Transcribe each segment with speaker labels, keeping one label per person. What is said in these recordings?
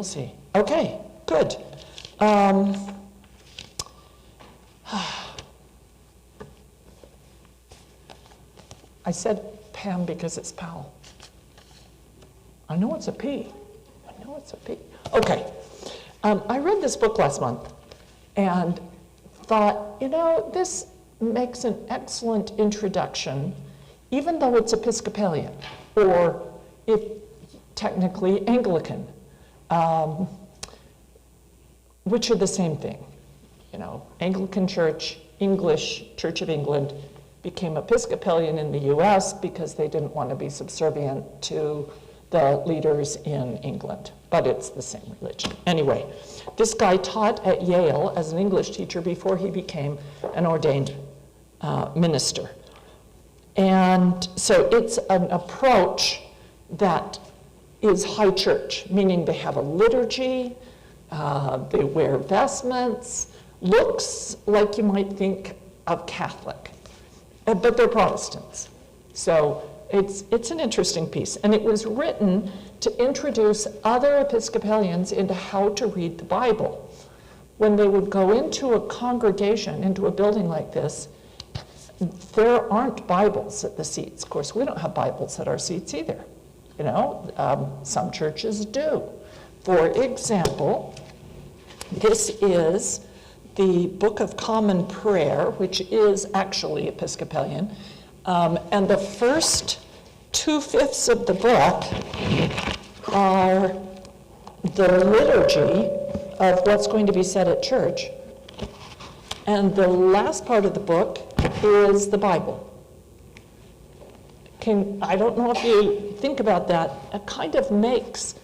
Speaker 1: we'll see. Okay, good. I said Pam because it's Powell. I know it's a P. I know it's a P. Okay. I read this book last month and thought, this makes an excellent introduction, even though it's Episcopalian, or if technically Anglican, which are the same thing. Anglican Church, English, Church of England, became Episcopalian in the US because they didn't want to be subservient to the leaders in England, but it's the same religion. Anyway, this guy taught at Yale as an English teacher before he became an ordained minister. And so it's an approach that is high church, meaning they have a liturgy, they wear vestments, looks like you might think of Catholic, but they're Protestants. So it's an interesting piece. And it was written to introduce other Episcopalians into how to read the Bible. When they would go into a congregation, into a building like this, there aren't Bibles at the seats. Of course, we don't have Bibles at our seats either. Some churches do. For example, this is the Book of Common Prayer, which is actually Episcopalian. And the first 2/5 of the book are the liturgy of what's going to be said at church. And the last part of the book is the Bible. I don't know if you think about that. It kind of makes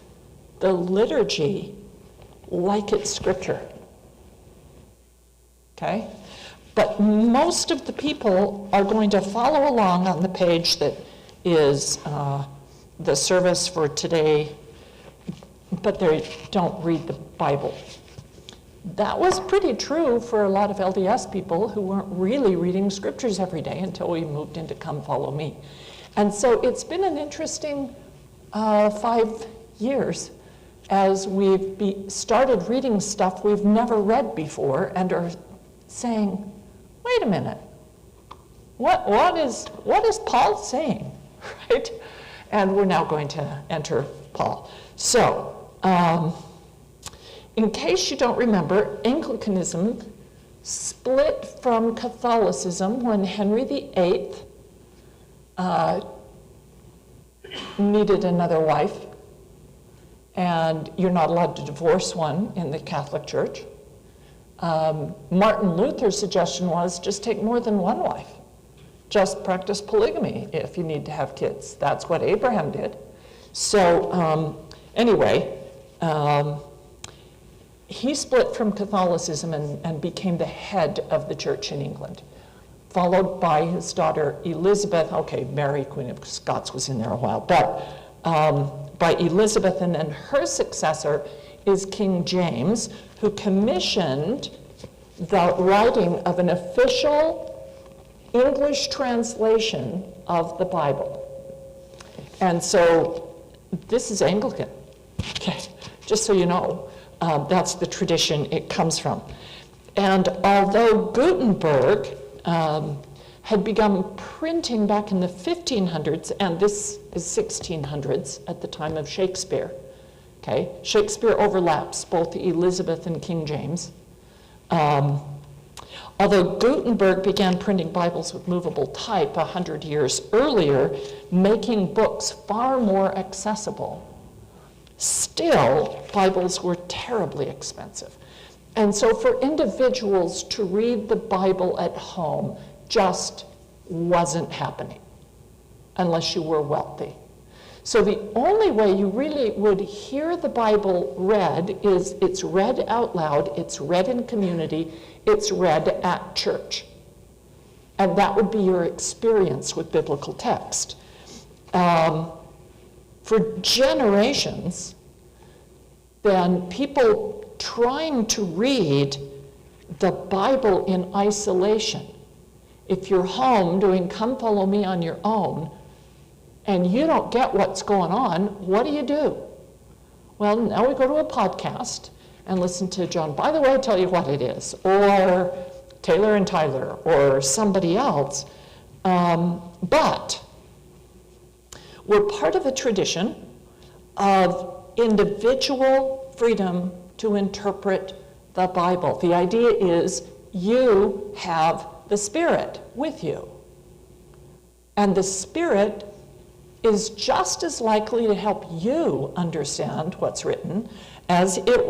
Speaker 1: the liturgy like it's scripture. Okay? But most of the people are going to follow along on the page that is the service for today, but they don't read the Bible. That was pretty true for a lot of LDS people who weren't really reading scriptures every day until we moved into Come Follow Me. And so it's been an interesting 5 years as we've started reading stuff we've never read before and are saying, wait a minute, what is Paul saying, right? And we're now going to enter Paul. So, in case you don't remember, Anglicanism split from Catholicism when Henry VIII needed another wife, and you're not allowed to divorce one in the Catholic Church. Martin Luther's suggestion was just take more than one wife. Just practice polygamy if you need to have kids. That's what Abraham did. So anyway, he split from Catholicism and became the head of the church in England, followed by his daughter Elizabeth. Okay, Mary, Queen of Scots, was in there a while, but by Elizabeth, and then her successor is King James, who commissioned the writing of an official English translation of the Bible. And so this is Anglican, okay, just so you know. That's the tradition it comes from. And although Gutenberg had begun printing back in the 1500s, and this is 1600s at the time of Shakespeare, okay? Shakespeare overlaps both Elizabeth and King James. Although Gutenberg began printing Bibles with movable type 100 years earlier, making books far more accessible, still, Bibles were terribly expensive. And so for individuals to read the Bible at home just wasn't happening unless you were wealthy. So the only way you really would hear the Bible read is it's read out loud, it's read in community, it's read at church. And that would be your experience with biblical text. For generations, then people trying to read the Bible in isolation. If you're home doing Come Follow Me on your own, and you don't get what's going on, what do? Well, now we go to a podcast and listen to John, by the way, tell you what it is, or Taylor and Tyler, or somebody else. But we're part of a tradition of individual freedom to interpret the Bible. The idea is you have the Spirit with you. And the Spirit is just as likely to help you understand what's written as it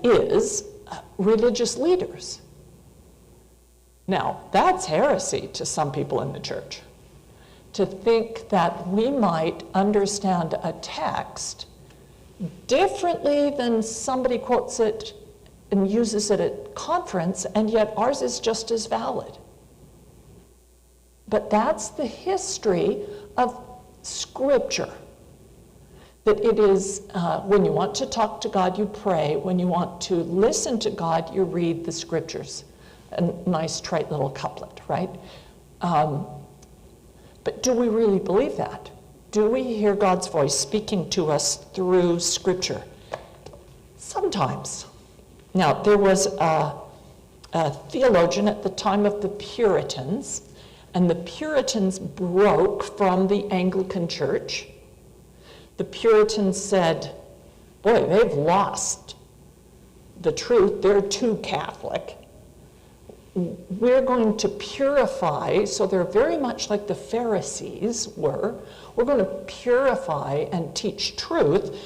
Speaker 1: is religious leaders. Now, that's heresy to some people in the church, to think that we might understand a text differently than somebody quotes it and uses it at conference, and yet ours is just as valid. But that's the history of Scripture. That it is, when you want to talk to God, you pray. When you want to listen to God, you read the Scriptures. A nice, trite little couplet, right? But do we really believe that? Do we hear God's voice speaking to us through Scripture? Sometimes. Now, there was a theologian at the time of the Puritans, and the Puritans broke from the Anglican Church. The Puritans said, boy, they've lost the truth. They're too Catholic. We're going to purify, so they're very much like the Pharisees were. We're going to purify and teach truth.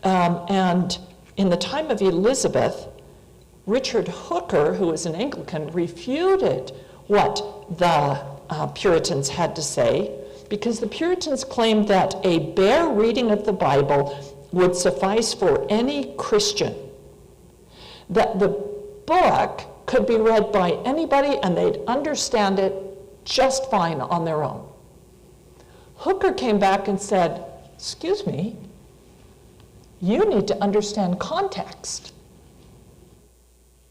Speaker 1: And in the time of Elizabeth, Richard Hooker, who was an Anglican, refuted what the Puritans had to say, because the Puritans claimed that a bare reading of the Bible would suffice for any Christian, that the book could be read by anybody and they'd understand it just fine on their own. Hooker came back and said, excuse me, you need to understand context.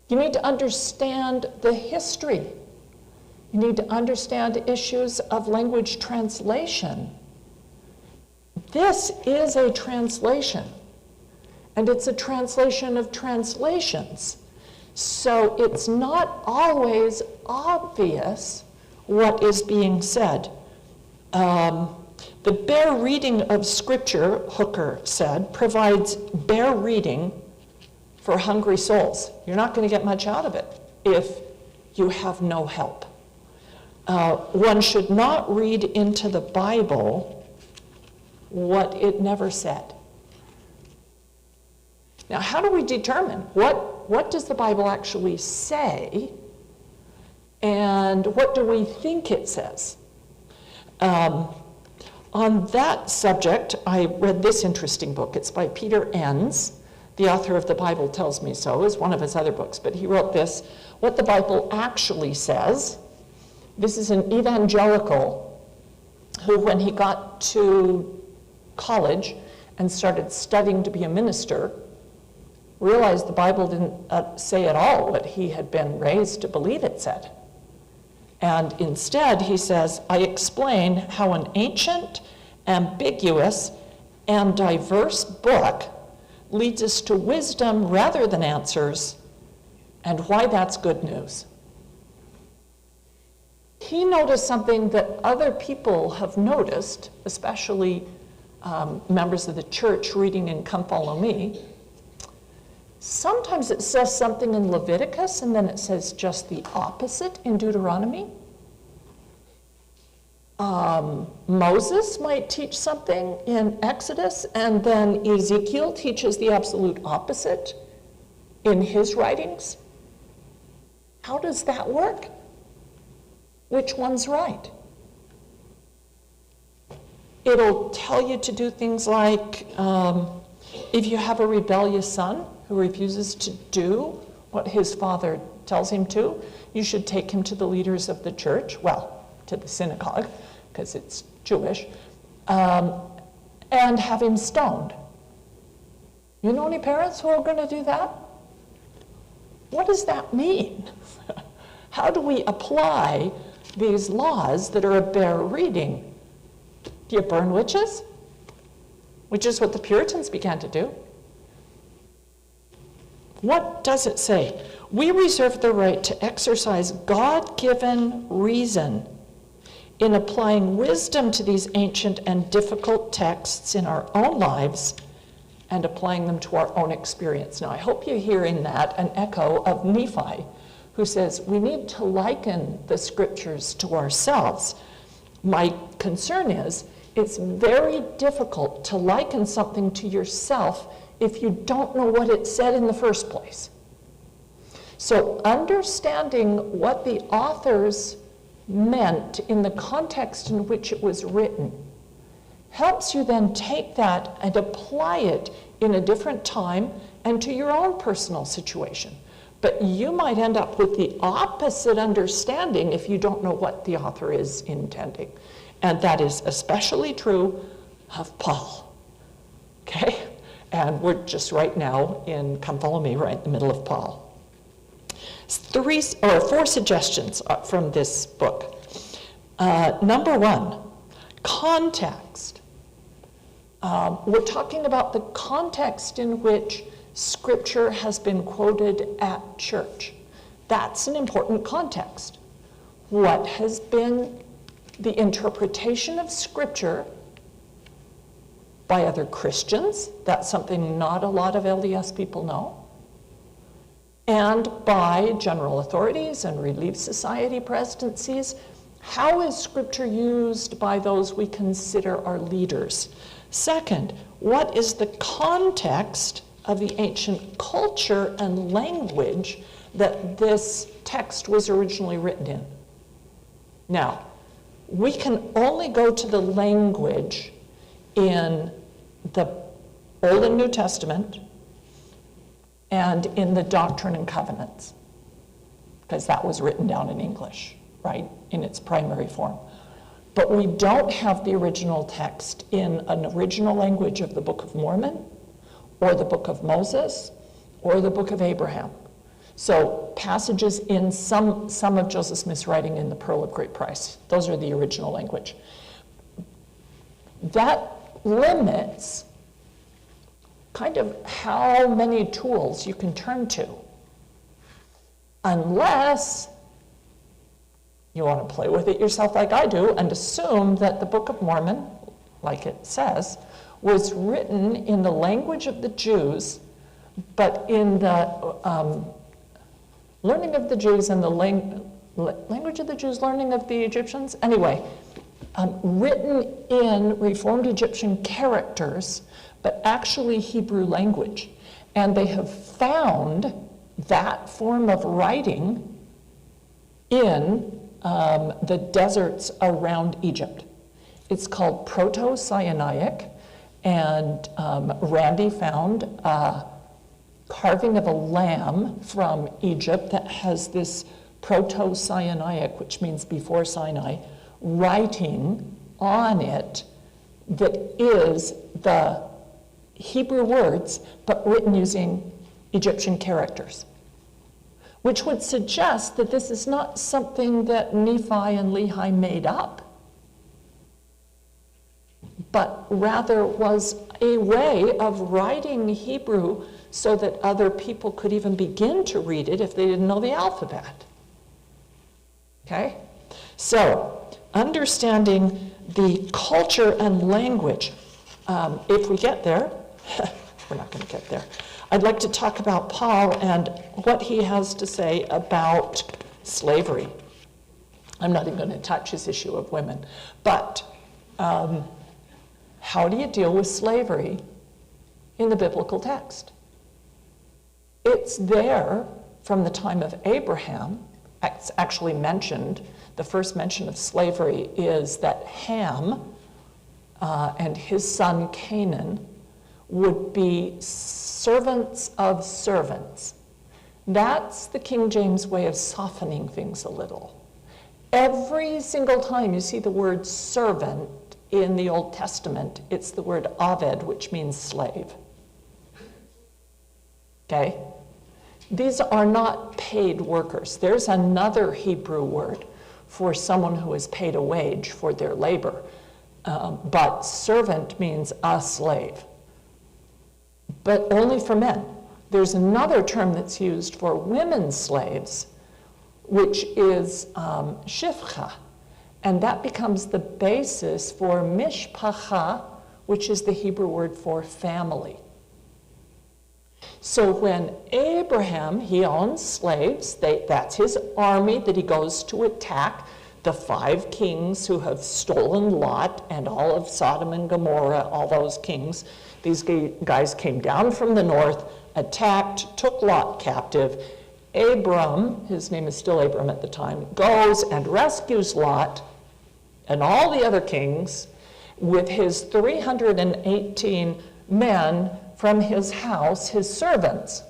Speaker 1: You need to understand the history. You need to understand issues of language translation. This is a translation, and it's a translation of translations. So it's not always obvious what is being said. The bare reading of Scripture, Hooker said, provides bare reading for hungry souls. You're not going to get much out of it if you have no help. One should not read into the Bible what it never said. Now, how do we determine what does the Bible actually say, and what do we think it says? On that subject, I read this interesting book. It's by Peter Enns. The author of The Bible Tells Me So is one of his other books, but he wrote this, What the Bible Actually Says. This is an evangelical who, when he got to college and started studying to be a minister, realized the Bible didn't say at all what he had been raised to believe it said. And instead, he says, I explain how an ancient, ambiguous, and diverse book leads us to wisdom rather than answers, and why that's good news. He noticed something that other people have noticed, especially members of the church reading in Come Follow Me. Sometimes it says something in Leviticus, and then it says just the opposite in Deuteronomy. Moses might teach something in Exodus, and then Ezekiel teaches the absolute opposite in his writings. How does that work? Which one's right? It'll tell you to do things like, if you have a rebellious son who refuses to do what his father tells him to, you should take him to the leaders of the church, well, to the synagogue, because it's Jewish, and have him stoned. You know any parents who are going to do that? What does that mean? How do we apply these laws that are a bare reading? Do you burn witches? which is what the Puritans began to do. What does it say? We reserve the right to exercise God-given reason in applying wisdom to these ancient and difficult texts in our own lives and applying them to our own experience. Now, I hope you're hearing that, an echo of Nephi, who says we need to liken the scriptures to ourselves. My concern is it's very difficult to liken something to yourself if you don't know what it said in the first place. So understanding what the authors meant in the context in which it was written helps you then take that and apply it in a different time and to your own personal situation. But you might end up with the opposite understanding if you don't know what the author is intending. And that is especially true of Paul, okay? And we're just right now in, come follow me, right in the middle of Paul. 4 suggestions from this book. Number 1, context. We're talking about the context in which Scripture has been quoted at church. That's an important context. What has been the interpretation of Scripture by other Christians? That's something not a lot of LDS people know. And by general authorities and Relief Society presidencies. How is Scripture used by those we consider our leaders? Second, what is the context of the ancient culture and language that this text was originally written in? Now, we can only go to the language in the Old and New Testament and in the Doctrine and Covenants, because that was written down in English, right, in its primary form. But we don't have the original text in an original language of the Book of Mormon, or the Book of Moses, or the Book of Abraham. So passages in some of Joseph Smith's writing in the Pearl of Great Price, those are the original language. That limits kind of how many tools you can turn to, unless you want to play with it yourself like I do and assume that the Book of Mormon, like it says, was written in the language of the Jews, but in the learning of the Jews and the language of the Jews, learning of the Egyptians. Anyway, written in Reformed Egyptian characters, but actually Hebrew language. And they have found that form of writing in the deserts around Egypt. It's called Proto-Sinaitic, and Randy found a carving of a lamb from Egypt that has this Proto-Sinaitic, which means before Sinai, writing on it that is the Hebrew words, but written using Egyptian characters, which would suggest that this is not something that Nephi and Lehi made up, but rather was a way of writing Hebrew so that other people could even begin to read it if they didn't know the alphabet. Okay? So, understanding the culture and language. If we get there, we're not going to get there. I'd like to talk about Paul and what he has to say about slavery. I'm not even going to touch his issue of women. But how do you deal with slavery in the biblical text? It's there from the time of Abraham. It's actually mentioned. The first mention of slavery is that Ham and his son Canaan would be servants of servants. That's the King James way of softening things a little. Every single time you see the word servant in the Old Testament, it's the word aved, which means slave. Okay? These are not paid workers. There's another Hebrew word for someone who is paid a wage for their labor. but servant means a slave, but only for men. There's another term that's used for women slaves, which is shifcha, and that becomes the basis for mishpacha, which is the Hebrew word for family. So when Abraham, he owns slaves, that's his army that he goes to attack, the 5 kings who have stolen Lot and all of Sodom and Gomorrah, all those kings. These guys came down from the north, attacked, took Lot captive. Abram, his name is still Abram at the time, goes and rescues Lot and all the other kings with his 318 men from his house, his servants.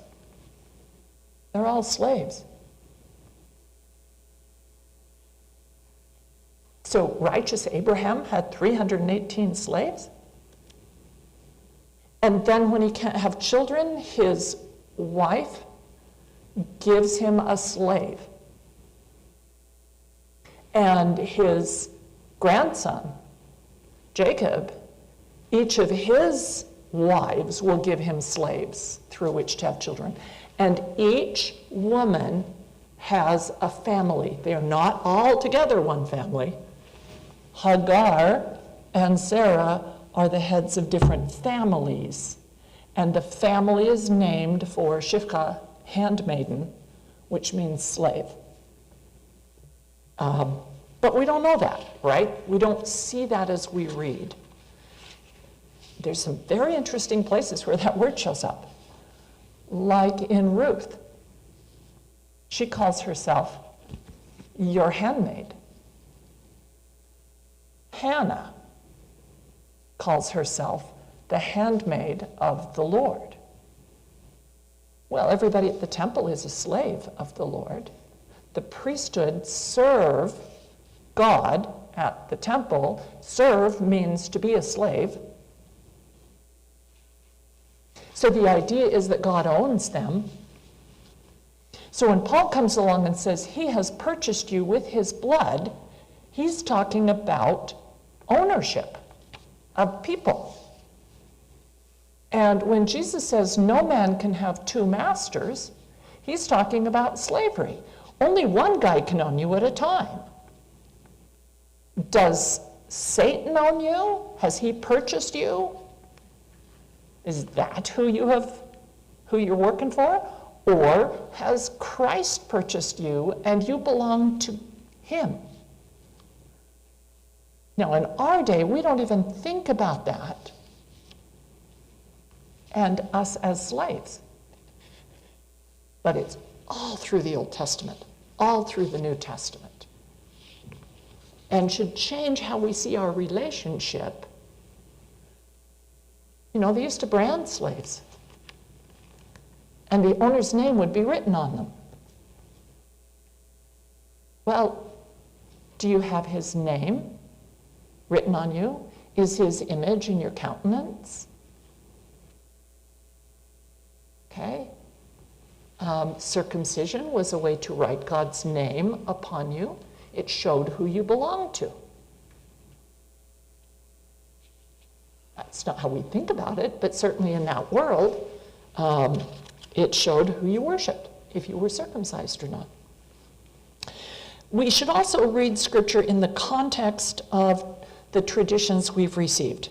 Speaker 1: They're all slaves. So righteous Abraham had 318 slaves. And then when he can't have children, his wife gives him a slave. And his grandson, Jacob, each of his wives will give him slaves through which to have children. And each woman has a family. They are not all together one family. Hagar and Sarah are the heads of different families. And the family is named for Shifcha, handmaiden, which means slave. But we don't know that, right? We don't see that as we read. There's some very interesting places where that word shows up. Like in Ruth, she calls herself your handmaid. Hannah calls herself the handmaid of the Lord. Well, everybody at the temple is a slave of the Lord. The priesthood serve God at the temple. Serve means to be a slave. So the idea is that God owns them. So when Paul comes along and says he has purchased you with his blood, he's talking about ownership of people. And when Jesus says no man can have 2 masters, he's talking about slavery. Only one guy can own you at a time. Does Satan own you? Has he purchased you? Is that who you're working for? Or has Christ purchased you and you belong to him? Now, in our day, we don't even think about that and us as slaves. But it's all through the Old Testament, all through the New Testament, and should change how we see our relationship. You know, they used to brand slaves, and the owner's name would be written on them. Well, do you have his name written on you? Is his image in your countenance? Okay. Circumcision was a way to write God's name upon you. It showed who you belonged to. That's not how we think about it, but certainly in that world, it showed who you worshiped, if you were circumcised or not. We should also read Scripture in the context of the traditions we've received.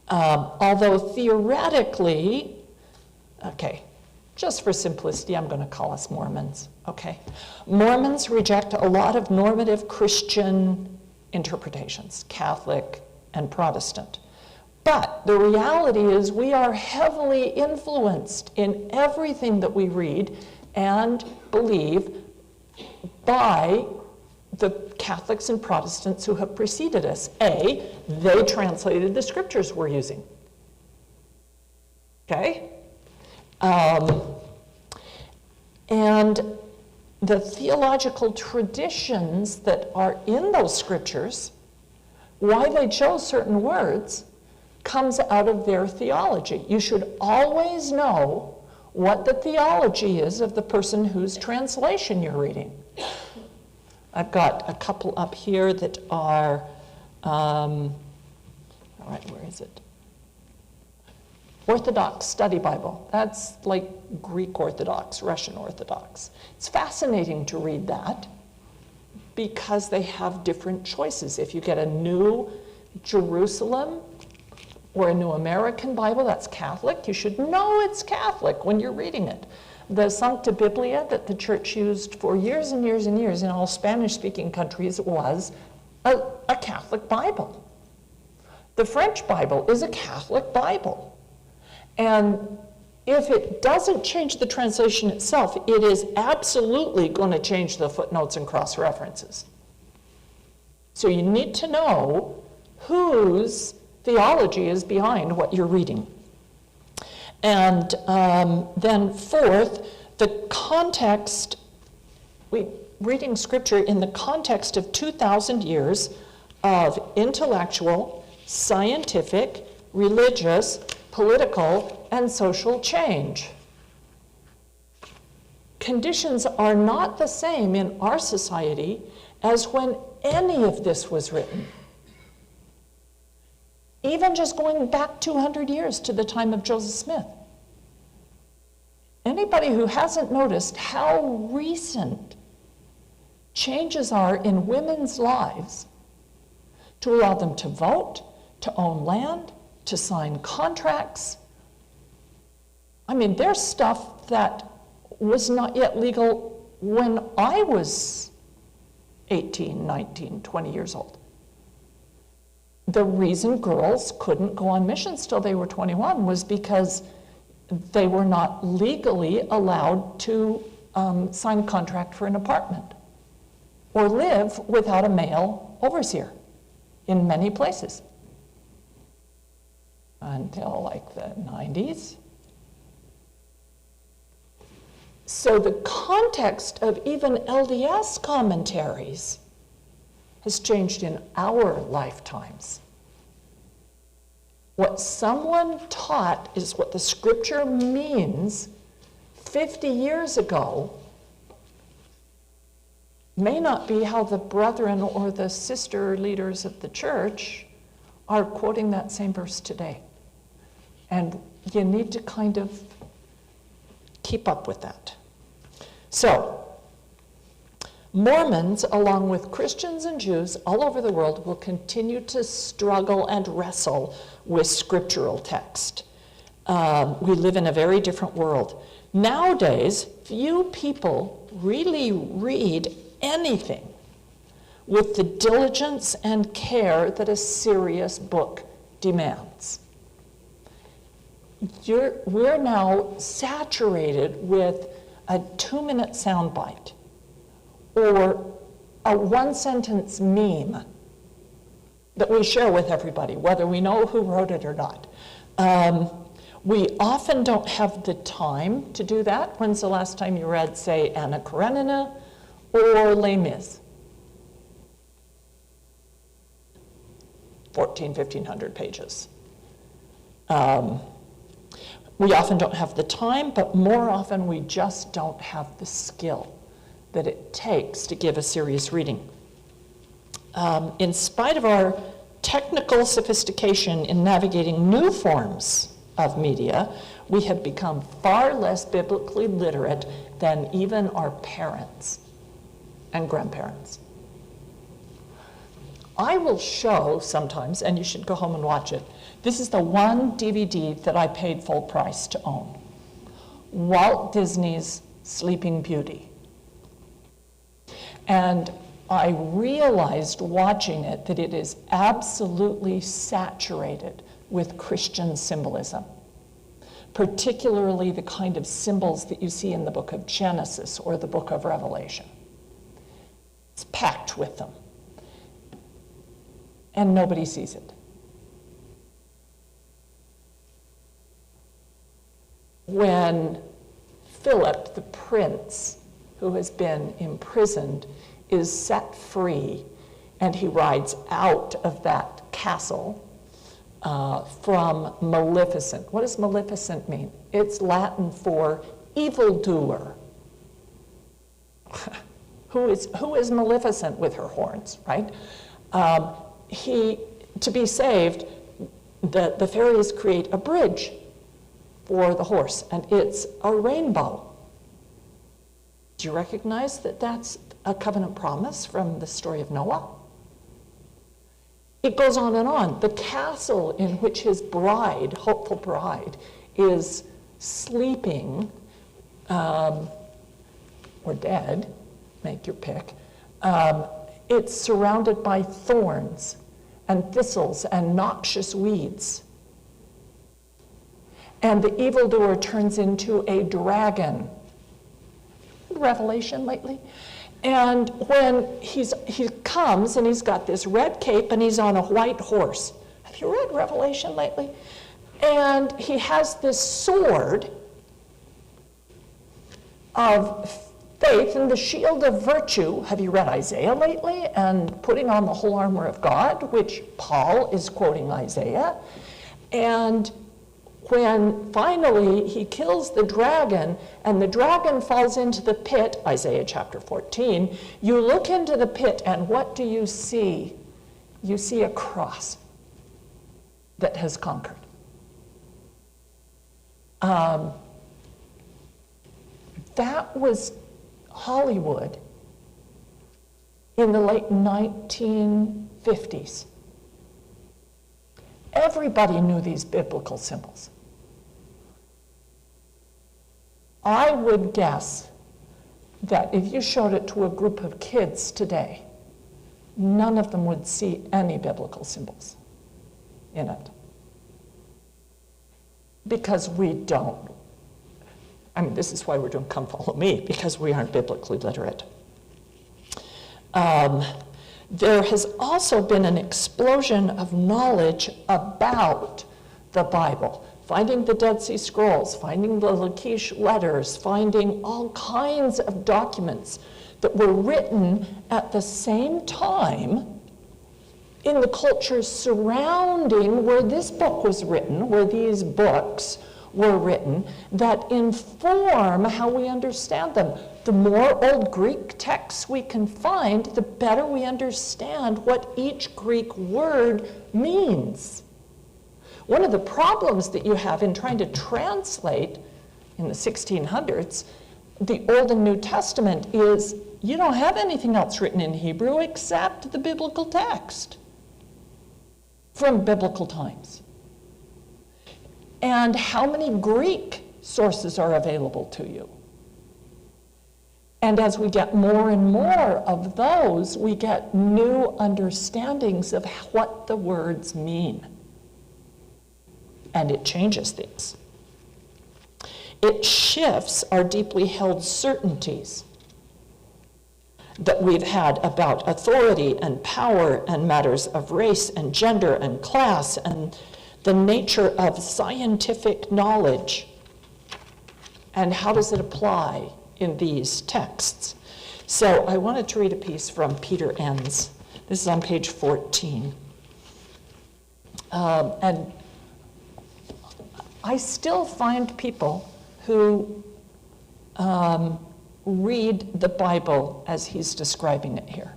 Speaker 1: Although theoretically, okay, just for simplicity, I'm going to call us Mormons, okay? Mormons reject a lot of normative Christian interpretations, Catholic and Protestant. But the reality is we are heavily influenced in everything that we read and believe by the Catholics and Protestants who have preceded us. They translated the scriptures we're using. Okay? And the theological traditions that are in those scriptures, why they chose certain words, comes out of their theology. You should always know what the theology is of the person whose translation you're reading. I've got a couple up here that are right, where is it? Orthodox Study Bible. That's like Greek Orthodox, Russian Orthodox. It's fascinating to read that because they have different choices. If you get a New Jerusalem or a New American Bible that's Catholic, you should know it's Catholic when you're reading it. The Sancta Biblia that the church used for years and years and years in all Spanish-speaking countries was a Catholic Bible. The French Bible is a Catholic Bible. And if it doesn't change the translation itself, it is absolutely going to change the footnotes and cross-references. So you need to know whose theology is behind what you're reading. And then fourth, the context, reading scripture in the context of 2,000 years of intellectual, scientific, religious, political, and social change. Conditions are not the same in our society as when any of this was written. Even just going back 200 years to the time of Joseph Smith. Anybody who hasn't noticed how recent changes are in women's lives to allow them to vote, to own land, to sign contracts. I mean, there's stuff that was not yet legal when I was 18, 19, 20 years old. The reason girls couldn't go on missions till they were 21 was because they were not legally allowed to sign a contract for an apartment or live without a male overseer in many places. Until like the 90s. So the context of even LDS commentaries has changed in our lifetimes. What someone taught is what the scripture means 50 years ago may not be how the brethren or the sister leaders of the church are quoting that same verse today. And you need to kind of keep up with that. So, Mormons, along with Christians and Jews all over the world, will continue to struggle and wrestle with scriptural text. We live in a very different world. Nowadays, few people really read anything with the diligence and care that a serious book demands. We're now saturated with a 2-minute soundbite or a one-sentence meme that we share with everybody, whether we know who wrote it or not. We often don't have the time to do that. When's the last time you read, say, Anna Karenina or Les Mis? 1,500 pages. We often don't have the time, but more often we just don't have the skill that it takes to give a serious reading. In spite of our technical sophistication in navigating new forms of media, we have become far less biblically literate than even our parents and grandparents. I will show sometimes, and you should go home and watch it. This is the one DVD that I paid full price to own. Walt Disney's Sleeping Beauty. And I realized watching it that it is absolutely saturated with Christian symbolism, particularly the kind of symbols that you see in the book of Genesis or the book of Revelation. It's packed with them. And nobody sees it. When Philip, the prince who has been imprisoned, is set free, and he rides out of that castle from Maleficent. What does Maleficent mean? It's Latin for evildoer. Who is Maleficent with her horns, right? To be saved, the fairies create a bridge for the horse, and it's a rainbow. Do you recognize that that's a covenant promise from the story of Noah? It goes on and on. The castle in which his bride, hopeful bride, is sleeping or dead, make your pick, it's surrounded by thorns and thistles and noxious weeds. And the evildoer turns into a dragon. Revelation lately? And when he comes and he's got this red cape and he's on a white horse. Have you read Revelation lately? And he has this sword of faith and the shield of virtue. Have you read Isaiah lately? And putting on the whole armor of God, which Paul is quoting Isaiah. And when finally he kills the dragon and the dragon falls into the pit, Isaiah chapter 14, you look into the pit and what do you see? You see a cross that has conquered. That was Hollywood in the late 1950s. Everybody knew these biblical symbols. I would guess that if you showed it to a group of kids today, none of them would see any biblical symbols in it. Because we don't. I mean, this is why we're doing Come Follow Me, because we aren't biblically literate. There has also been an explosion of knowledge about the Bible. Finding the Dead Sea Scrolls, finding the Lachish letters, finding all kinds of documents that were written at the same time in the cultures surrounding where this book was written, where these books were written, that inform how we understand them. The more old Greek texts we can find, the better we understand what each Greek word means. One of the problems that you have in trying to translate in the 1600s the Old and New Testament is you don't have anything else written in Hebrew except the biblical text from biblical times. And how many Greek sources are available to you? And as we get more and more of those, we get new understandings of what the words mean. And it changes things. It shifts our deeply held certainties that we've had about authority and power and matters of race and gender and class and the nature of scientific knowledge. And how does it apply in these texts? So I wanted to read a piece from Peter Enns. This is on page 14. And I still find people who read the Bible as he's describing it here.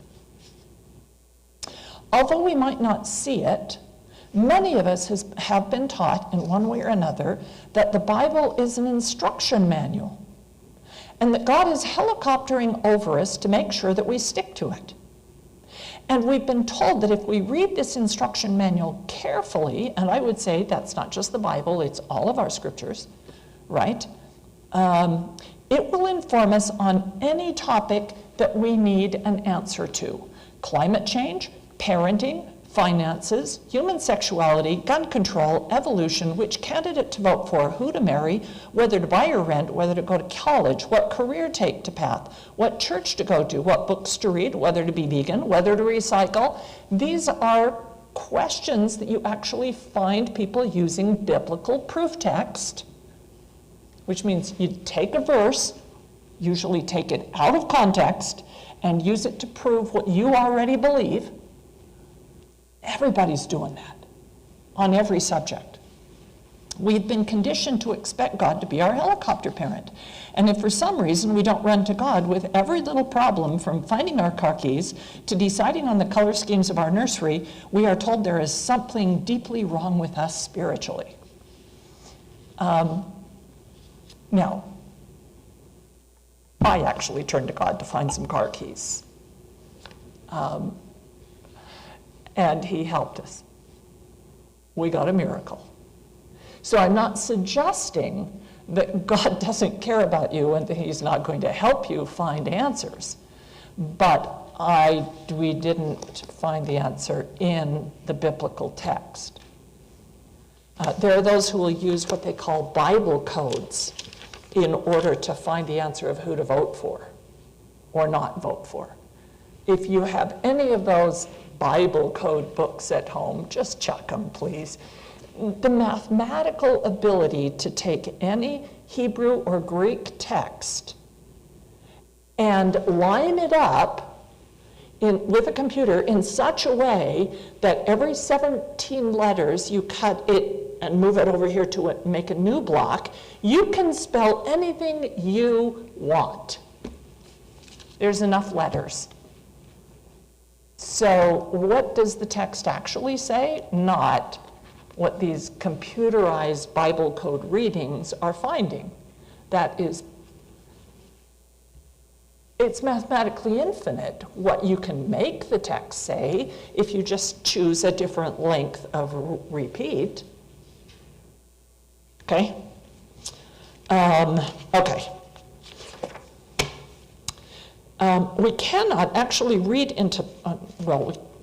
Speaker 1: Although we might not see it, many of us have been taught in one way or another that the Bible is an instruction manual and that God is helicoptering over us to make sure that we stick to it. And we've been told that if we read this instruction manual carefully, and I would say that's not just the Bible, it's all of our scriptures, right? It will inform us on any topic that we need an answer to. Climate change, parenting, finances, human sexuality, gun control, evolution, which candidate to vote for, who to marry, whether to buy or rent, whether to go to college, what career take to path, what church to go to, what books to read, whether to be vegan, whether to recycle. These are questions that you actually find people using biblical proof text, which means you take a verse, usually take it out of context, and use it to prove what you already believe. Everybody's doing that on every subject. We've been conditioned to expect God to be our helicopter parent. And if for some reason we don't run to God with every little problem, from finding our car keys to deciding on the color schemes of our nursery, we are told there is something deeply wrong with us spiritually. Now, I actually turned to God to find some car keys. And he helped us. We got a miracle. So I'm not suggesting that God doesn't care about you and that he's not going to help you find answers. But we didn't find the answer in the biblical text. There are those who will use what they call Bible codes in order to find the answer of who to vote for or not vote for. If you have any of those Bible code books at home, just chuck them, please. The mathematical ability to take any Hebrew or Greek text and line it up with a computer in such a way that every 17 letters you cut it and move it over here to make a new block, you can spell anything you want. There's enough letters. So what does the text actually say? Not what these computerized Bible code readings are finding. That is, it's mathematically infinite what you can make the text say if you just choose a different length of repeat. Okay? Okay. We cannot actually read into,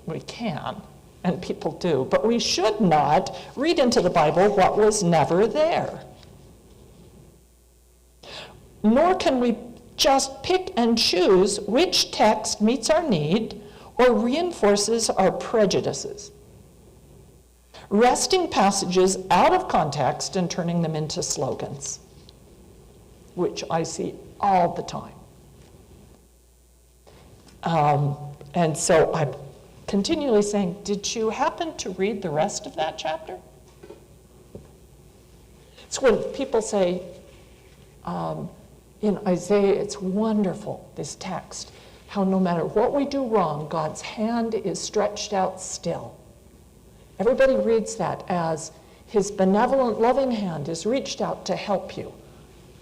Speaker 1: we can, and people do, but we should not read into the Bible what was never there. Nor can we just pick and choose which text meets our need or reinforces our prejudices, wresting passages out of context and turning them into slogans, which I see all the time. And so I'm continually saying, did you happen to read the rest of that chapter? So when people say, in Isaiah, it's wonderful, this text, how no matter what we do wrong, God's hand is stretched out still. Everybody reads that as his benevolent, loving hand is reached out to help you.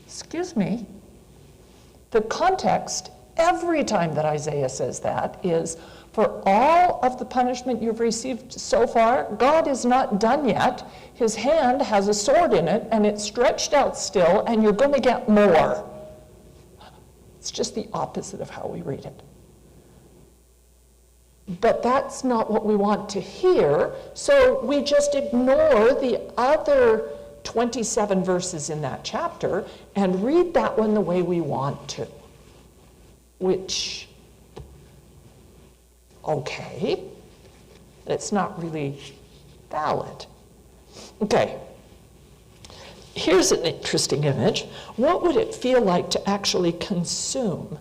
Speaker 1: Excuse me. The context, every time that Isaiah says that, is for all of the punishment you've received so far, God is not done yet. His hand has a sword in it, and it's stretched out still, and you're going to get more. It's just the opposite of how we read it. But that's not what we want to hear, so we just ignore the other 27 verses in that chapter and read that one the way we want to, which, okay, it's not really valid. Okay, here's an interesting image. What would it feel like to actually consume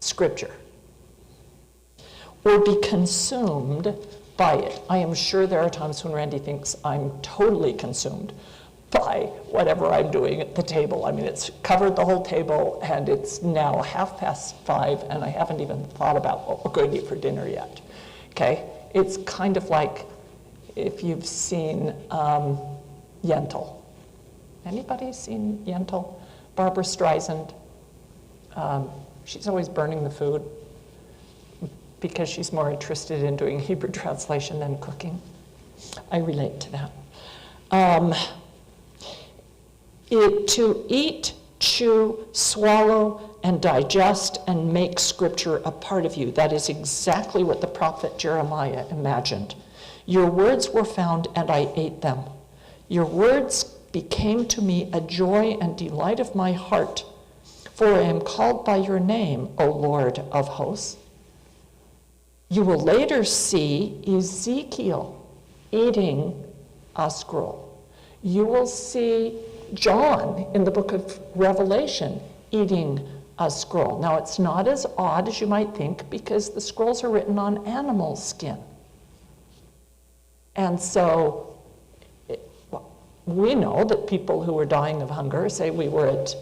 Speaker 1: Scripture or be consumed by it? I am sure there are times when Randy thinks I'm totally consumed by whatever I'm doing at the table. I mean, it's covered the whole table, and it's now 5:30, and I haven't even thought about what we're going to eat for dinner yet. Okay? It's kind of like if you've seen Yentl. Anybody seen Yentl? Barbara Streisand. She's always burning the food because she's more interested in doing Hebrew translation than cooking. I relate to that. To eat, chew, swallow, and digest and make Scripture a part of you. That is exactly what the prophet Jeremiah imagined. Your words were found, and I ate them. Your words became to me a joy and delight of my heart, for I am called by your name, O Lord of hosts. You will later see Ezekiel eating a scroll. You will see John in the book of Revelation eating a scroll. Now, it's not as odd as you might think because the scrolls are written on animal skin. And so we know that people who are dying of hunger, say we were at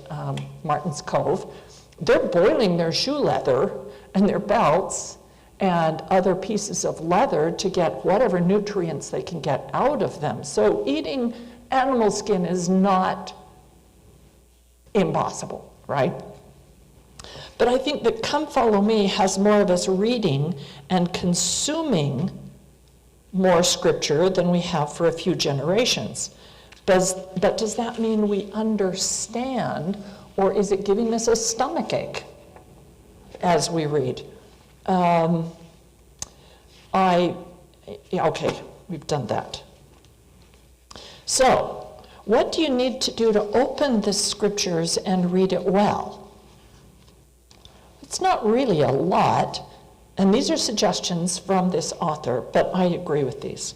Speaker 1: Martin's Cove, they're boiling their shoe leather and their belts and other pieces of leather to get whatever nutrients they can get out of them. So eating animal skin is not impossible, right? But I think that Come Follow Me has more of us reading and consuming more scripture than we have for a few generations. But does that mean we understand, or is it giving us a stomachache as we read? Okay, we've done that. So, what do you need to do to open the scriptures and read it well? It's not really a lot, and these are suggestions from this author, but I agree with these.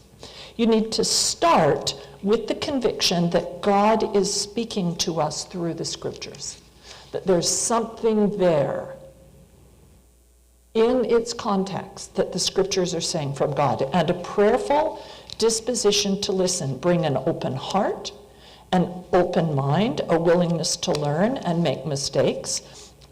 Speaker 1: You need to start with the conviction that God is speaking to us through the scriptures, that there's something there in its context that the scriptures are saying from God, and a prayerful disposition to listen. Bring an open heart, an open mind, a willingness to learn and make mistakes,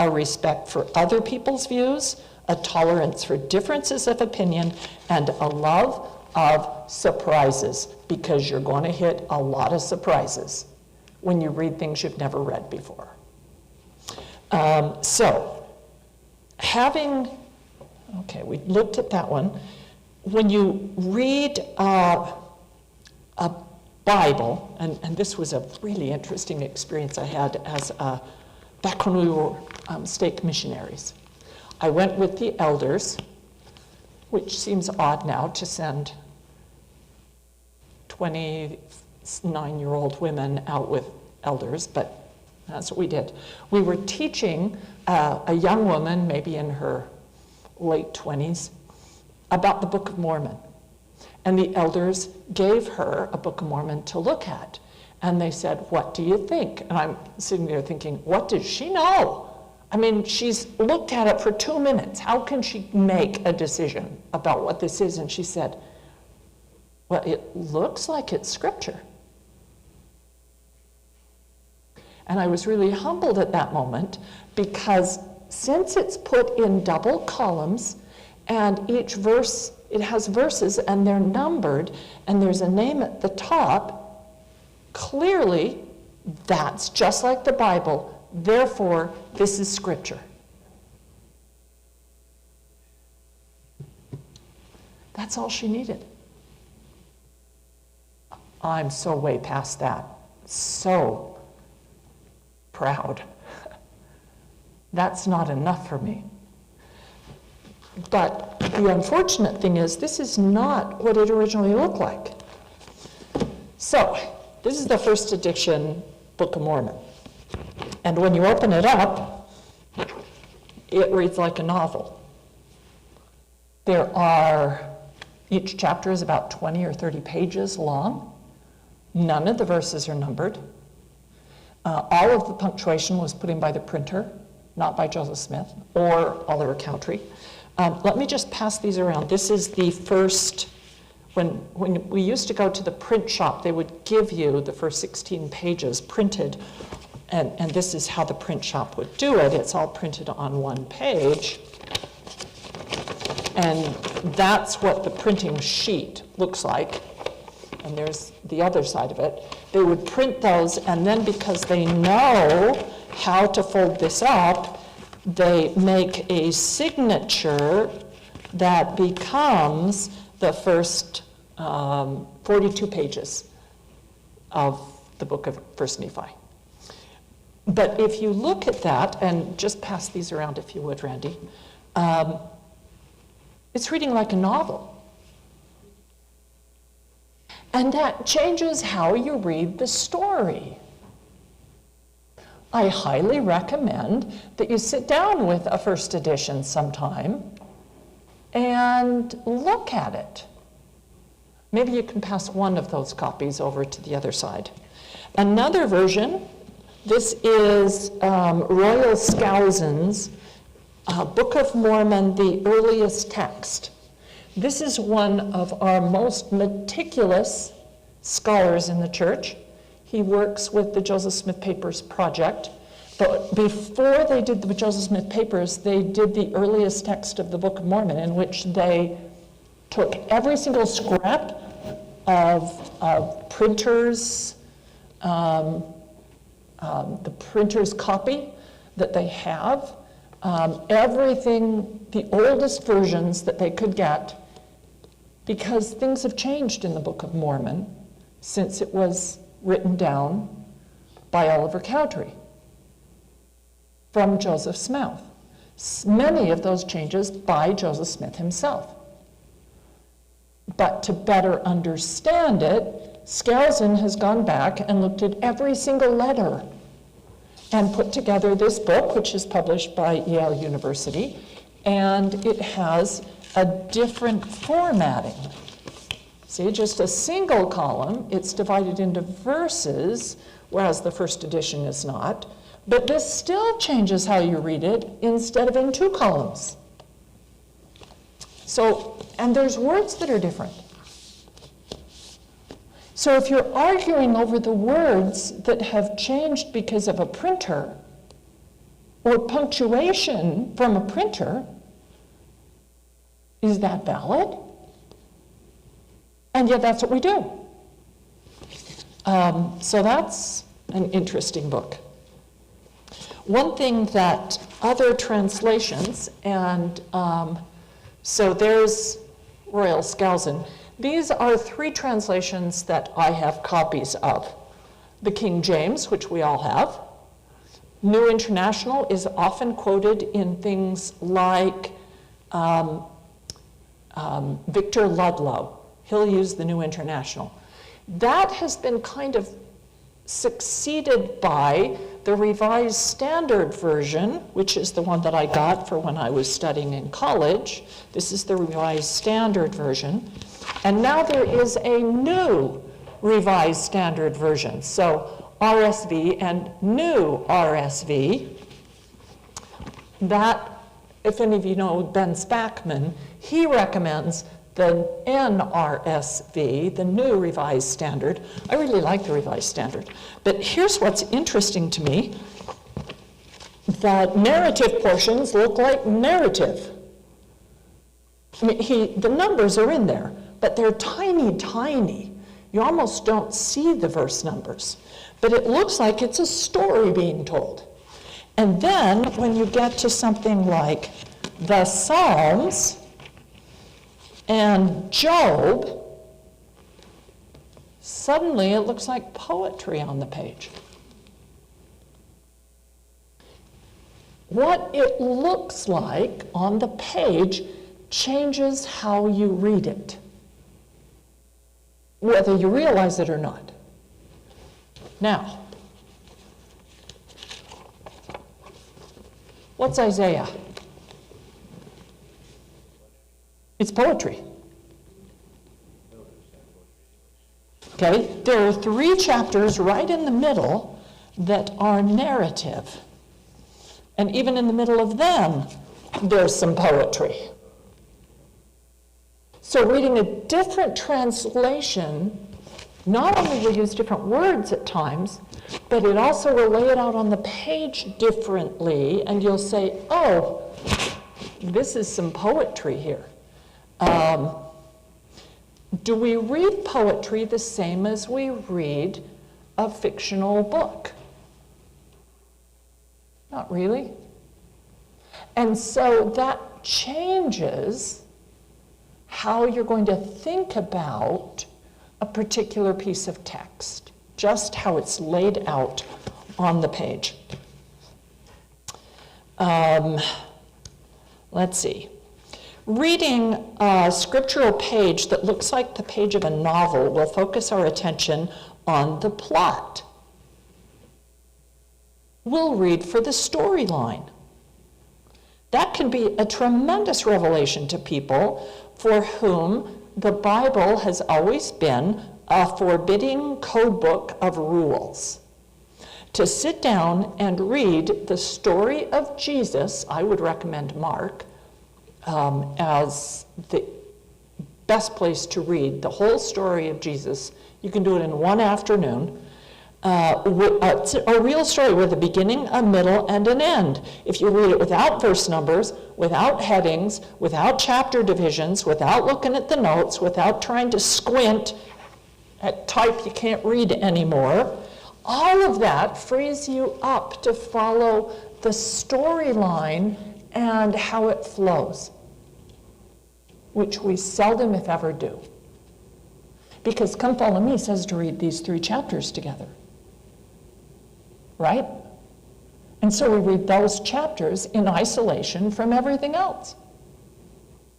Speaker 1: a respect for other people's views, a tolerance for differences of opinion, and a love of surprises, because you're going to hit a lot of surprises when you read things you've never read before. Okay, we looked at that one. When you read a Bible, and this was a really interesting experience I had as back when we were stake missionaries. I went with the elders, which seems odd now to send 29-year-old women out with elders, but that's what we did. We were teaching a young woman, maybe in her late 20s, about the Book of Mormon. And the elders gave her a Book of Mormon to look at. And they said, "What do you think?" And I'm sitting there thinking, what does she know? I mean, she's looked at it for 2 minutes. How can she make a decision about what this is? And she said, "Well, it looks like it's scripture." And I was really humbled at that moment, because since it's put in double columns, and each verse, it has verses and they're numbered, and there's a name at the top, clearly that's just like the Bible. Therefore, this is scripture. That's all she needed. I'm so way past that. So proud. That's not enough for me. But the unfortunate thing is, this is not what it originally looked like. So, this is the first edition Book of Mormon. And when you open it up, it reads like a novel. Each chapter is about 20 or 30 pages long. None of the verses are numbered. All of the punctuation was put in by the printer, not by Joseph Smith or Oliver Cowdery. Let me just pass these around. This is the first, when we used to go to the print shop, they would give you the first 16 pages printed, and this is how the print shop would do it. It's all printed on one page, and that's what the printing sheet looks like. And there's the other side of it. They would print those, and then because they know how to fold this up, they make a signature that becomes the first 42 pages of the book of 1 Nephi. But if you look at that, and just pass these around if you would, Randy, it's reading like a novel. And that changes how you read the story. I highly recommend that you sit down with a first edition sometime and look at it. Maybe you can pass one of those copies over to the other side. Another version, this is Royal Skousen's Book of Mormon, the earliest text. This is one of our most meticulous scholars in the church. he works with the Joseph Smith Papers project. But before they did the Joseph Smith Papers, they did the earliest text of the Book of Mormon, in which they took every single scrap of printers, the printer's copy that they have, everything, the oldest versions that they could get, because things have changed in the Book of Mormon since it was written down by Oliver Cowdery from Joseph's mouth. Many of those changes by Joseph Smith himself. But to better understand it, Skousen has gone back and looked at every single letter and put together this book, which is published by Yale University, and it has a different formatting. See, just a single column, it's divided into verses, whereas the first edition is not, but this still changes how you read it instead of in 2 columns. So, and there's words that are different. So if you're arguing over the words that have changed because of a printer or punctuation from a printer, is that valid? And yet that's what we do. So that's an interesting book. One thing that other translations, and so there's Royal Skousen. These are 3 translations that I have copies of. The King James, which we all have. New International is often quoted in things like Victor Ludlow. He'll use the New International. That has been kind of succeeded by the Revised Standard Version, which is the one that I got for when I was studying in college. This is the Revised Standard Version. And now there is a new Revised Standard Version. So RSV and new RSV. That, if any of you know Ben Spackman, he recommends the NRSV, the New Revised Standard. I really like the Revised Standard. But here's what's interesting to me. The narrative portions look like narrative. I mean, the numbers are in there, but they're tiny, tiny. You almost don't see the verse numbers. But it looks like it's a story being told. And then when you get to something like the Psalms, and Job, suddenly it looks like poetry on the page. What it looks like on the page changes how you read it, whether you realize it or not. Now, what's Isaiah? It's poetry. Okay, there are 3 chapters right in the middle that are narrative. And even in the middle of them, there's some poetry. So reading a different translation, not only will use different words at times, but it also will lay it out on the page differently, and you'll say, oh, this is some poetry here. Do we read poetry the same as we read a fictional book? Not really. And so that changes how you're going to think about a particular piece of text, just how it's laid out on the page. Let's see. Reading a scriptural page that looks like the page of a novel will focus our attention on the plot. We'll read for the storyline. That can be a tremendous revelation to people for whom the Bible has always been a forbidding code book of rules. To sit down and read the story of Jesus, I would recommend Mark, as the best place to read the whole story of Jesus. You can do it in one afternoon. It's a real story with a beginning, a middle, and an end. If you read it without verse numbers, without headings, without chapter divisions, without looking at the notes, without trying to squint at type you can't read anymore, all of that frees you up to follow the storyline and how it flows, which we seldom, if ever, do. Because Come Follow Me says to read these 3 chapters together. Right? And so we read those chapters in isolation from everything else.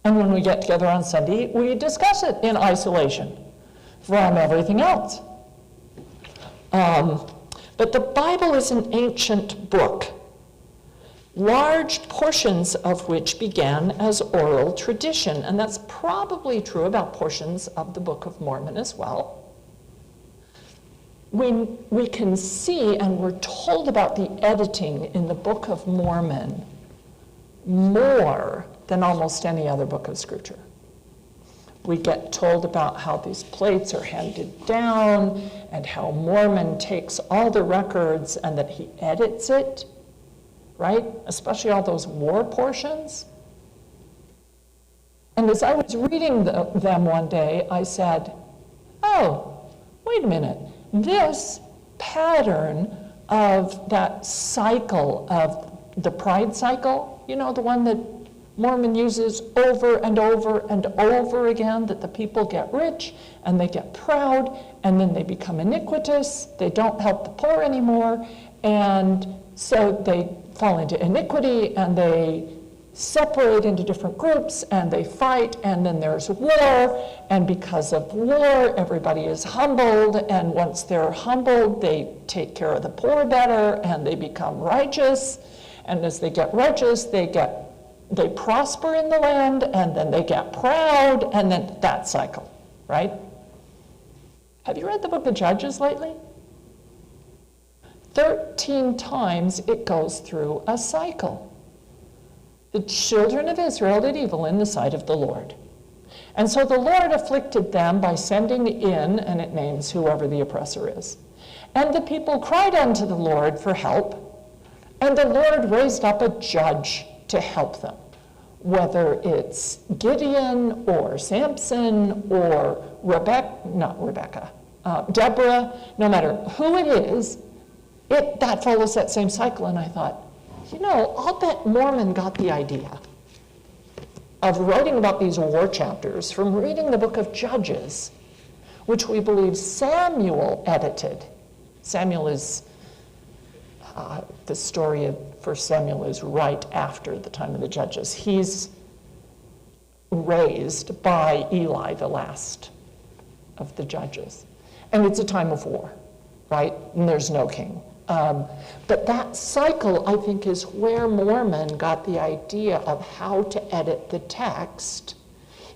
Speaker 1: And when we get together on Sunday, we discuss it in isolation from everything else. But the Bible is an ancient book, large portions of which began as oral tradition. And that's probably true about portions of the Book of Mormon as well. We can see, and we're told about the editing in the Book of Mormon more than almost any other book of Scripture. We get told about how these plates are handed down and how Mormon takes all the records and that he edits it, right? Especially all those war portions. And as I was reading them one day, I said, oh, wait a minute. This pattern of that cycle of the pride cycle, you know, the one that Mormon uses over and over and over again, that the people get rich and they get proud and then they become iniquitous, they don't help the poor anymore, and so they fall into iniquity and they separate into different groups and they fight, and then there's war, and because of war everybody is humbled, and once they're humbled they take care of the poor better and they become righteous, and as they get righteous they prosper in the land, and then they get proud, and then that cycle, right? Have you read the book of Judges lately? 13 times it goes through a cycle. The children of Israel did evil in the sight of the Lord. And so the Lord afflicted them by sending in, and it names whoever the oppressor is. And the people cried unto the Lord for help, and the Lord raised up a judge to help them. Whether it's Gideon or Samson or Deborah, no matter who it is, that follows that same cycle. And I thought, you know, I'll bet Mormon got the idea of writing about these war chapters from reading the book of Judges, which we believe Samuel edited. Samuel is, the story of 1 Samuel is right after the time of the Judges. He's raised by Eli, the last of the judges. And it's a time of war, right? And there's no king. But that cycle, I think, is where Mormon got the idea of how to edit the text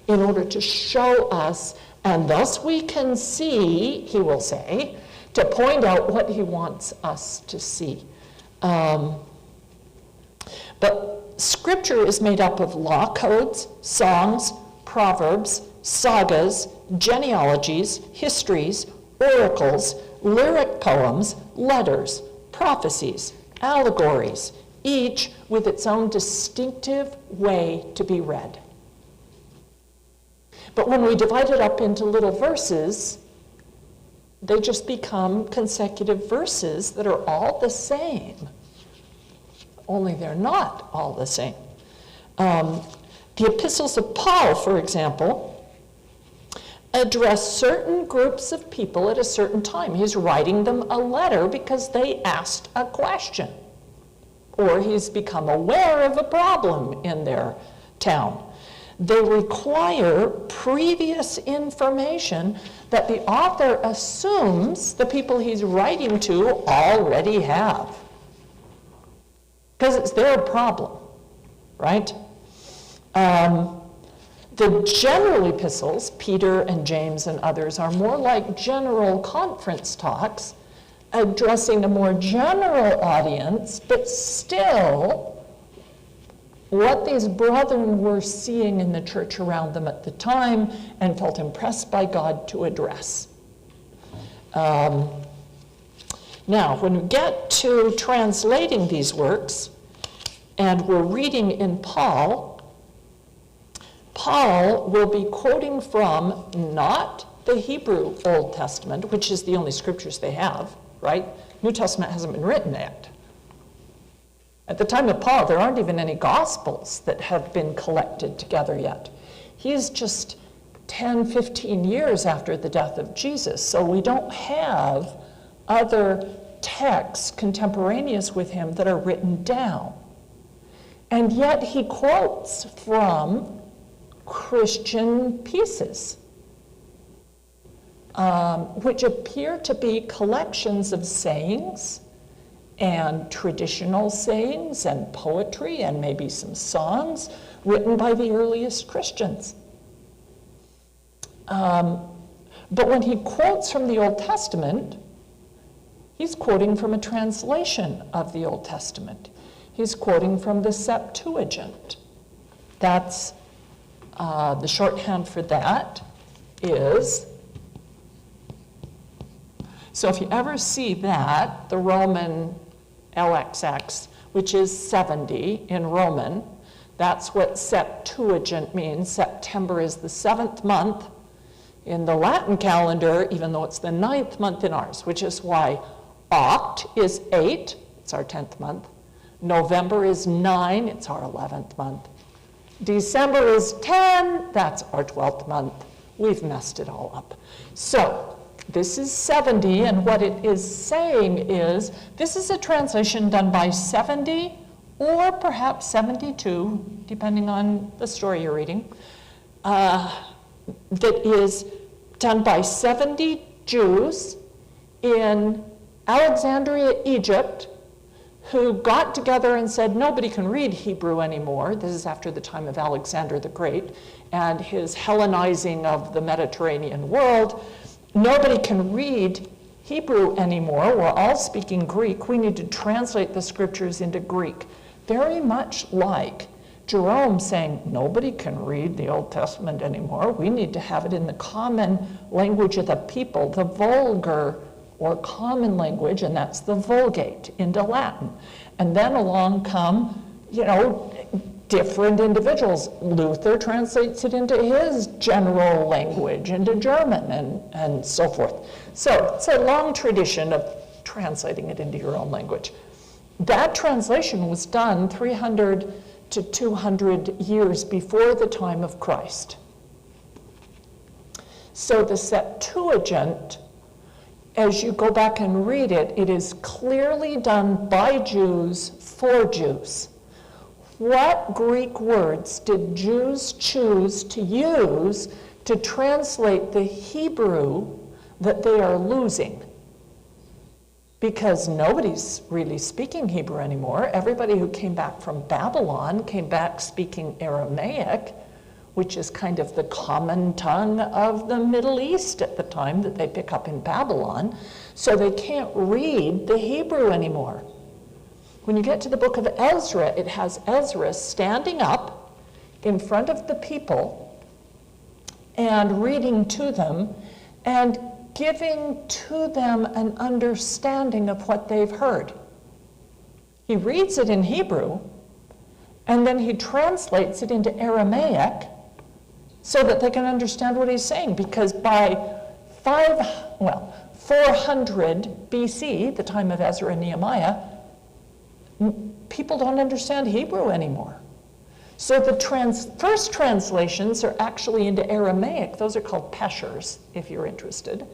Speaker 1: in order to show us, and thus we can see, he will say, to point out what he wants us to see. But Scripture is made up of law codes, songs, proverbs, sagas, genealogies, histories, oracles, lyric poems, letters, prophecies, allegories, each with its own distinctive way to be read. But when we divide it up into little verses, they just become consecutive verses that are all the same, only they're not all the same. The epistles of Paul, for example, address certain groups of people at a certain time. He's writing them a letter because they asked a question, or he's become aware of a problem in their town. They require previous information that the author assumes the people he's writing to already have, because it's their problem, right? The general epistles, Peter and James and others, are more like general conference talks addressing a more general audience, but still what these brethren were seeing in the church around them at the time and felt impressed by God to address. Now, when we get to translating these works, and we're reading in Paul, Paul will be quoting from not the Hebrew Old Testament, which is the only scriptures they have, right? New Testament hasn't been written yet. At the time of Paul, there aren't even any Gospels that have been collected together yet. He's just 10, 15 years after the death of Jesus, so we don't have other texts contemporaneous with him that are written down. And yet he quotes from Christian pieces, which appear to be collections of sayings and traditional sayings and poetry and maybe some songs written by the earliest Christians. But when he quotes from the Old Testament, he's quoting from a translation of the Old Testament. He's quoting from the Septuagint. That's the shorthand for that is, so if you ever see that, the Roman LXX, which is 70 in Roman, that's what Septuagint means. September is the 7th month in the Latin calendar, even though it's the 9th month in ours, which is why Oct is 8, it's our 10th month. November is 9, it's our 11th month. December is 10, that's our 12th month. We've messed it all up. So this is 70, and what it is saying is, this is a translation done by 70 or perhaps 72, depending on the story you're reading, that is done by 70 Jews in Alexandria, Egypt, who got together and said, nobody can read Hebrew anymore. This is after the time of Alexander the Great and his Hellenizing of the Mediterranean world. Nobody can read Hebrew anymore. We're all speaking Greek. We need to translate the scriptures into Greek. Very much like Jerome saying, nobody can read the Old Testament anymore. We need to have it in the common language of the people, the vulgar or common language, and that's the Vulgate into Latin. And then along come, different individuals. Luther translates it into his general language, into German, and so forth. So it's a long tradition of translating it into your own language. That translation was done 300 to 200 years before the time of Christ. So the Septuagint, as you go back and read it, it is clearly done by Jews for Jews. What Greek words did Jews choose to use to translate the Hebrew that they are losing? Because nobody's really speaking Hebrew anymore. Everybody who came back from Babylon came back speaking Aramaic, which is kind of the common tongue of the Middle East at the time that they pick up in Babylon. So they can't read the Hebrew anymore. When you get to the book of Ezra, it has Ezra standing up in front of the people and reading to them and giving to them an understanding of what they've heard. He reads it in Hebrew, and then he translates it into Aramaic so that they can understand what he's saying, because by 400 BC, the time of Ezra and Nehemiah, people don't understand Hebrew anymore. So the first translations are actually into Aramaic. Those are called peshers, if you're interested.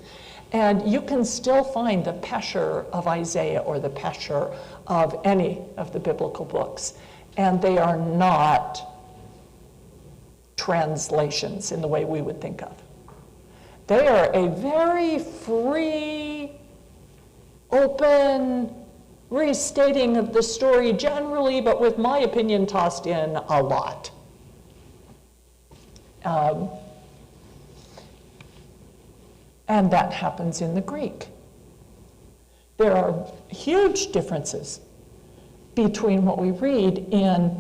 Speaker 1: And you can still find the pesher of Isaiah or the pesher of any of the biblical books. And they are not translations in the way we would think of. They are a very free, open restating of the story generally, but with my opinion tossed in a lot. And that happens in the Greek. There are huge differences between what we read in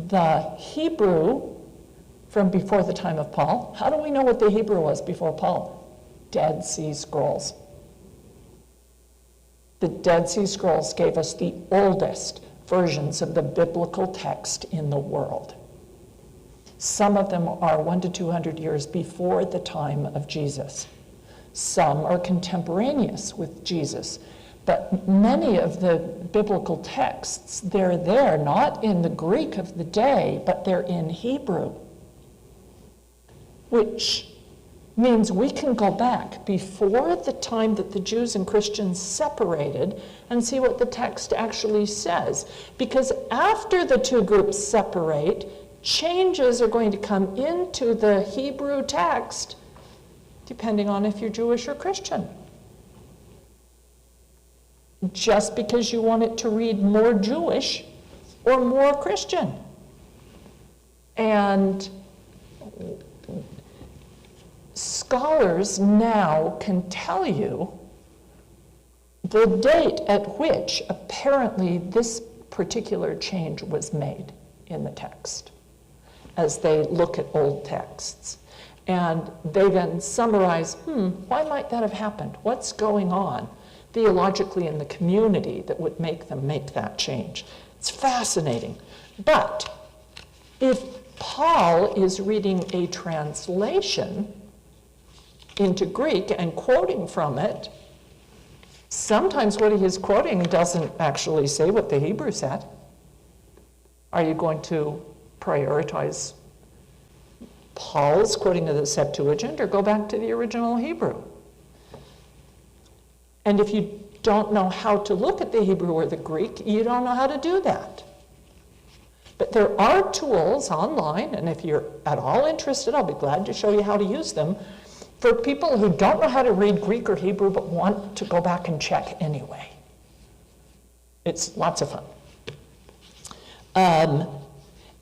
Speaker 1: the Hebrew from before the time of Paul. How do we know what the Hebrew was before Paul? Dead Sea Scrolls. The Dead Sea Scrolls gave us the oldest versions of the biblical text in the world. Some of them are 100 to 200 years before the time of Jesus. Some are contemporaneous with Jesus. But many of the biblical texts, they're there, not in the Greek of the day, but they're in Hebrew, which means we can go back before the time that the Jews and Christians separated and see what the text actually says. Because after the two groups separate, changes are going to come into the Hebrew text, depending on if you're Jewish or Christian. Just because you want it to read more Jewish or more Christian. And scholars now can tell you the date at which apparently this particular change was made in the text as they look at old texts. And they then summarize, why might that have happened? What's going on theologically in the community that would make them make that change? It's fascinating. But if Paul is reading a translation into Greek and quoting from it, sometimes what he is quoting doesn't actually say what the Hebrew said. Are you going to prioritize Paul's quoting of the Septuagint or go back to the original Hebrew? And if you don't know how to look at the Hebrew or the Greek, you don't know how to do that. But there are tools online, and if you're at all interested, I'll be glad to show you how to use them, for people who don't know how to read Greek or Hebrew but want to go back and check anyway. It's lots of fun.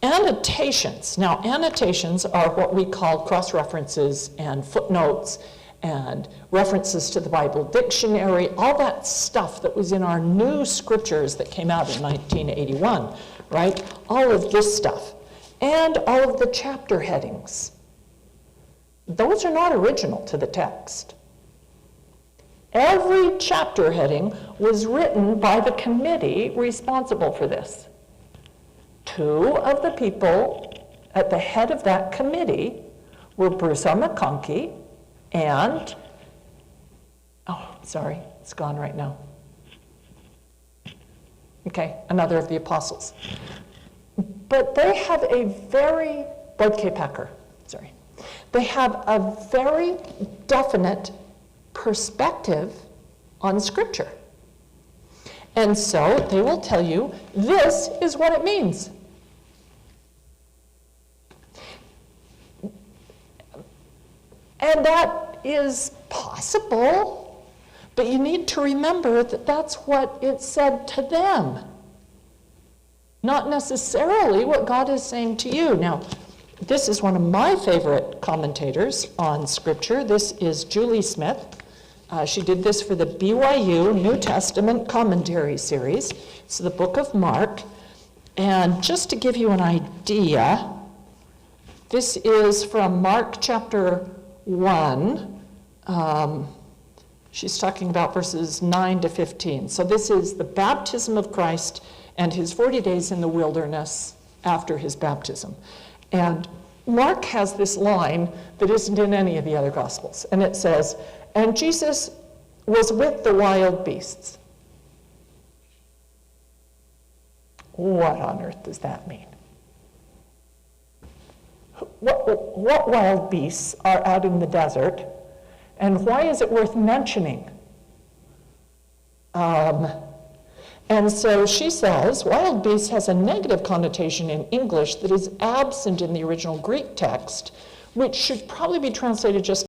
Speaker 1: Annotations. Now, annotations are what we call cross-references and footnotes and references to the Bible dictionary, all that stuff that was in our new scriptures that came out in 1981, right? All of this stuff. And all of the chapter headings. Those are not original to the text. Every chapter heading was written by the committee responsible for this. Two of the people at the head of that committee were Bruce R. McConkie and, sorry, it's gone right now. Okay, another of the apostles. But they have Bud K. Packer, sorry. They have a very definite perspective on Scripture. And so they will tell you, this is what it means. And that is possible, but you need to remember that that's what it said to them, not necessarily what God is saying to you. Now, this is one of my favorite commentators on Scripture. This is Julie Smith. She did this for the BYU New Testament Commentary Series. It's the book of Mark. And just to give you an idea, this is from Mark chapter 1. She's talking about verses 9 to 15. So this is the baptism of Christ and his 40 days in the wilderness after his baptism. And Mark has this line that isn't in any of the other Gospels. And it says, and Jesus was with the wild beasts. What on earth does that mean? What wild beasts are out in the desert? And why is it worth mentioning? And so she says, wild beast has a negative connotation in English that is absent in the original Greek text, which should probably be translated just